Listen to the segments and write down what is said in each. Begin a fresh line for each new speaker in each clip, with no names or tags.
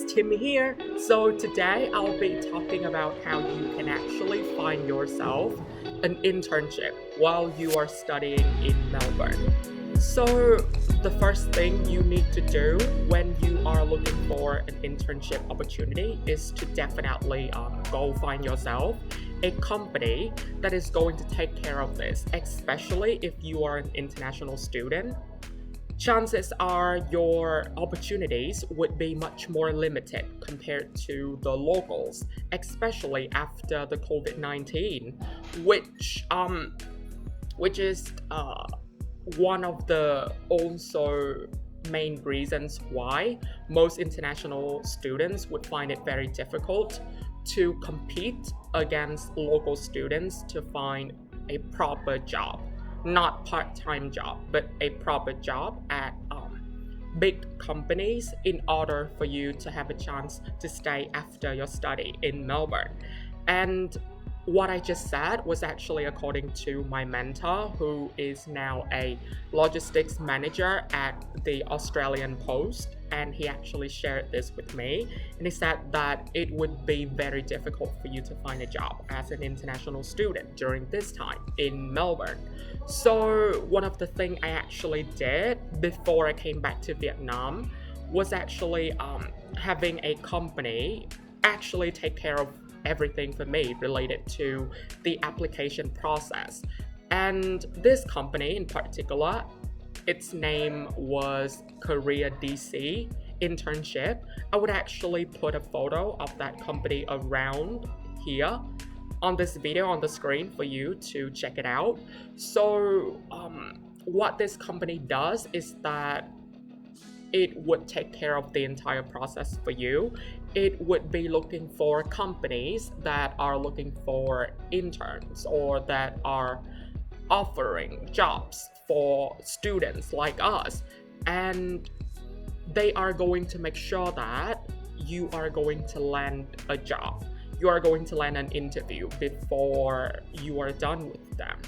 Tim here. So today I'll be talking about how you can actually find yourself an internship while you are studying in Melbourne. So the first thing you need to do when you are looking for an internship opportunity is to definitely go find yourself a company that is going to take care of this, especially if you are an international student. Chances are your opportunities would be much more limited compared to the locals, especially after the COVID-19, which which is one of the also main reasons why most international students would find it very difficult to compete against local students to find a proper job, not part-time job, but a proper job at big companies in order for you to have a chance to stay after your study in Melbourne. And what I just said was actually according to my mentor, who is now a logistics manager at the Australian Post. And he actually shared this with me. And he said that it would be very difficult for you to find a job as an international student during this time in Melbourne. So one of the things I actually did before I came back to Vietnam was actually having a company actually take care of everything for me related to the application process. And this company in particular, its name was CareerDC Internship. I would actually put a photo of that company around here on this video on the screen for you to check it out. So what this company does is that it would take care of the entire process for you. It would be looking for companies that are looking for interns or that are offering jobs for students like us. And they are going to make sure that you are going to land a job. You are going to land an interview before you are done with them.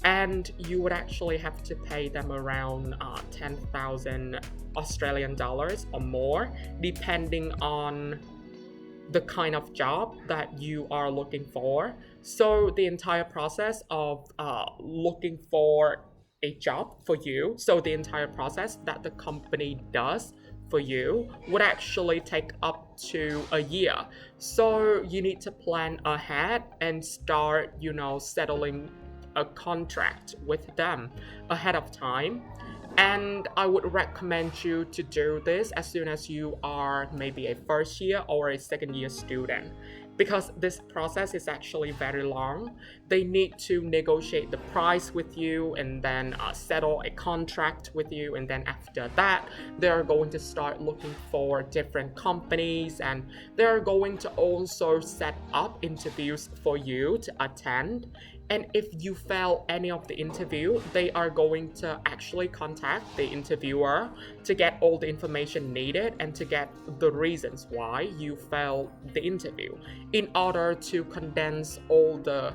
And you would actually have to pay them around 10,000 Australian dollars or more, depending on the kind of job that you are looking for. So the entire process of looking for a job for you, so the entire process that the company does for you would actually take up to a year. So you need to plan ahead and start, settling a contract with them ahead of time. And I would recommend you to do this as soon as you are maybe a first year or a second year student, because this process is actually very long. They need to negotiate the price with you and then settle a contract with you. And then after that, they're going to start looking for different companies, and they're going to also set up interviews for you to attend. And if you fail any of the interview, they are going to actually contact the interviewer to get all the information needed and to get the reasons why you failed the interview in order to condense all the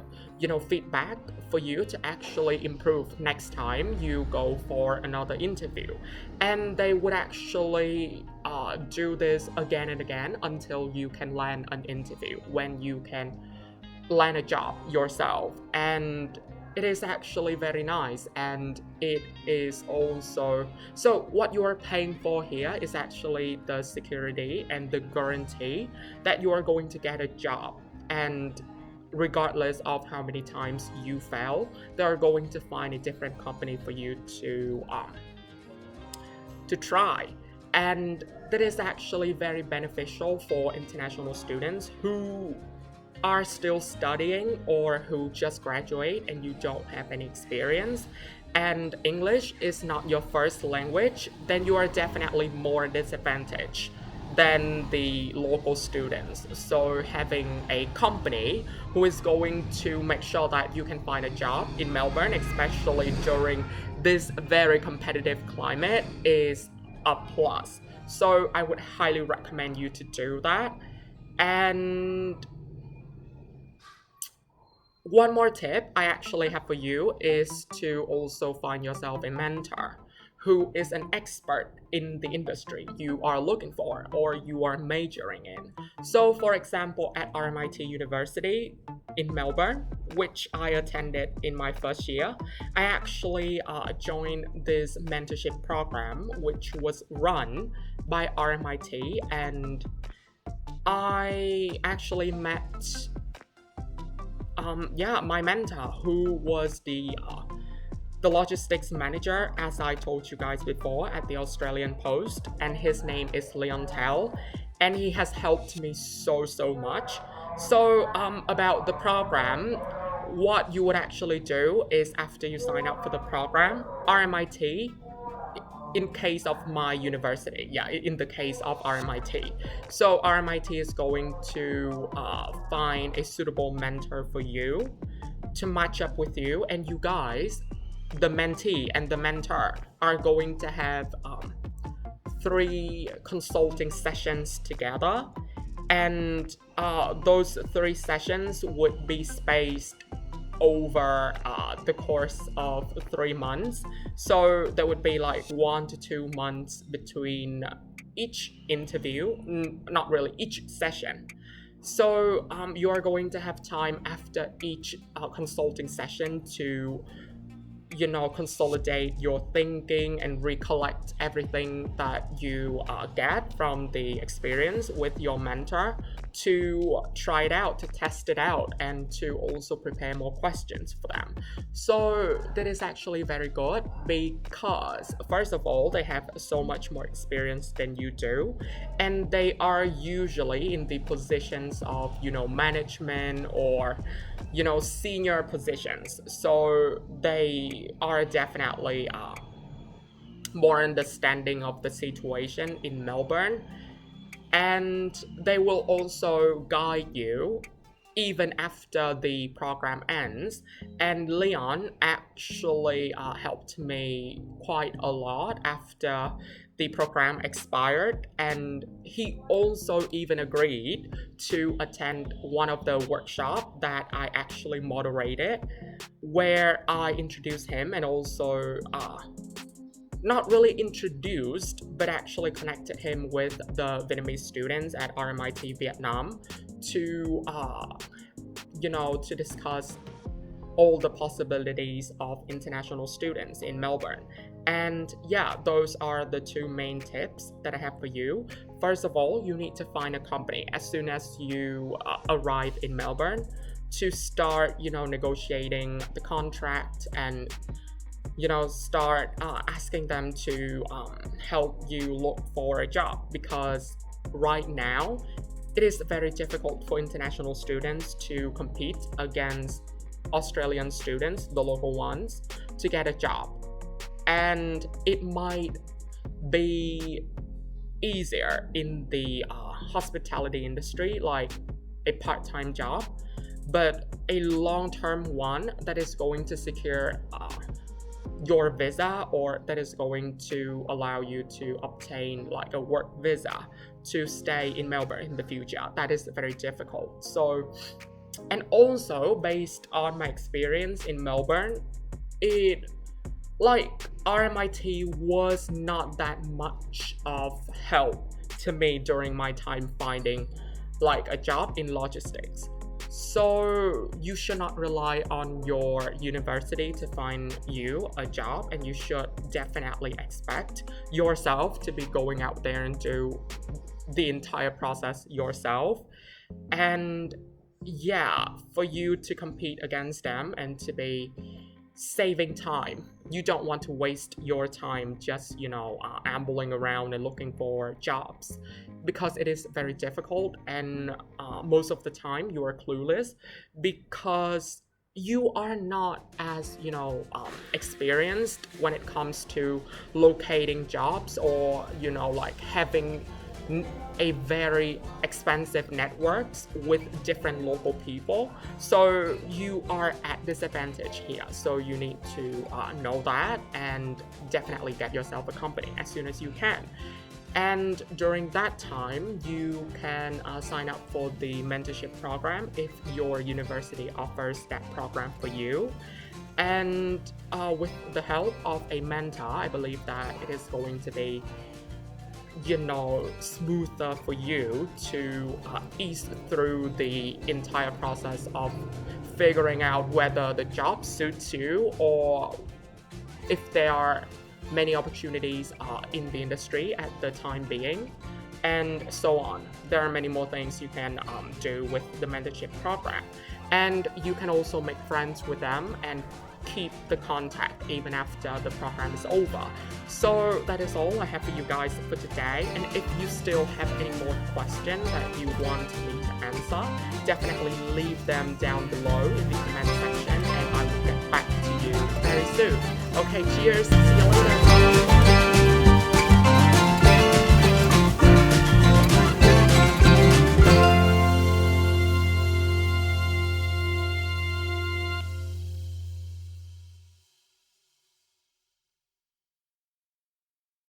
feedback for you to actually improve next time you go for another interview. And they would actually do this again and again until you can land an interview, when you can land a job yourself. And it is actually very nice. And it is also, so what you are paying for here is actually the security and the guarantee that you are going to get a job. And regardless of how many times you fail, they are going to find a different company for you to try. And that is actually very beneficial for international students who are still studying or who just graduate and you don't have any experience, and English is not your first language. Then you are definitely more disadvantaged than the local students. So having a company who is going to make sure that you can find a job in Melbourne, especially during this very competitive climate, is a plus. So I would highly recommend you to do that. And one more tip I actually have for you is to also find yourself a mentor who is an expert in the industry you are looking for or you are majoring in. So, for example, at RMIT University in Melbourne, which I attended in my first year, I actually joined this mentorship program, which was run by RMIT, and I actually met my mentor, who was the logistics manager, as I told you guys before, at the Australian Post, and his name is Leon Tell, and he has helped me so much. So about the program, what you would actually do is, after you sign up for the program, RMIT, in case of my university, in the case of RMIT, so RMIT is going to find a suitable mentor for you to match up with you, and you guys, the mentee and the mentor, are going to have 3 consulting sessions together, and those 3 sessions would be spaced over the course of 3 months. So there would be like 1 to 2 months between each interview, not really each session. So you are going to have time after each consulting session to consolidate your thinking and recollect everything that you get from the experience with your mentor, to try it out, to test it out, and to also prepare more questions for them. So that is actually very good, because first of all, they have so much more experience than you do, and they are usually in the positions of management or senior positions, so they are definitely more understanding of the situation in Melbourne, and they will also guide you even after the program ends. And Leon actually helped me quite a lot after the program expired, and he also even agreed to attend one of the workshops that I actually moderated, where I introduced him, and also not really introduced, but actually connected him with the Vietnamese students at RMIT Vietnam to to discuss all the possibilities of international students in Melbourne. And those are the 2 main tips that I have for you. First of all, you need to find a company as soon as you arrive in Melbourne, to start negotiating the contract, and start asking them to help you look for a job, because right now it is very difficult for international students to compete against Australian students, the local ones, to get a job. And it might be easier in the hospitality industry, like a part-time job, but a long-term one that is going to secure your visa, or that is going to allow you to obtain like a work visa to stay in Melbourne in the future, that is very difficult. So, and also based on my experience in Melbourne, RMIT was not that much of help to me during my time finding like a job in logistics. So you should not rely on your university to find you a job, and you should definitely expect yourself to be going out there and do the entire process yourself. And for you to compete against them and to be saving time. You don't want to waste your time just ambling around and looking for jobs, because it is very difficult, and most of the time you are clueless, because you are not as experienced when it comes to locating jobs, or having a very expensive networks with different local people. So you are at disadvantage here. So you need to know that, and definitely get yourself a company as soon as you can. And during that time, you can sign up for the mentorship program if your university offers that program for you. And with the help of a mentor, I believe that it is going to be smoother for you to ease through the entire process of figuring out whether the job suits you, or if there are many opportunities in the industry at the time being, and so on. There are many more things you can do with the mentorship program. And you can also make friends with them and keep the contact even after the program is over. So that is all I have for you guys for today. And if you still have any more questions that you want me to answer, definitely leave them down below in the comment section and I will get back to you very soon. Okay, cheers. See you later.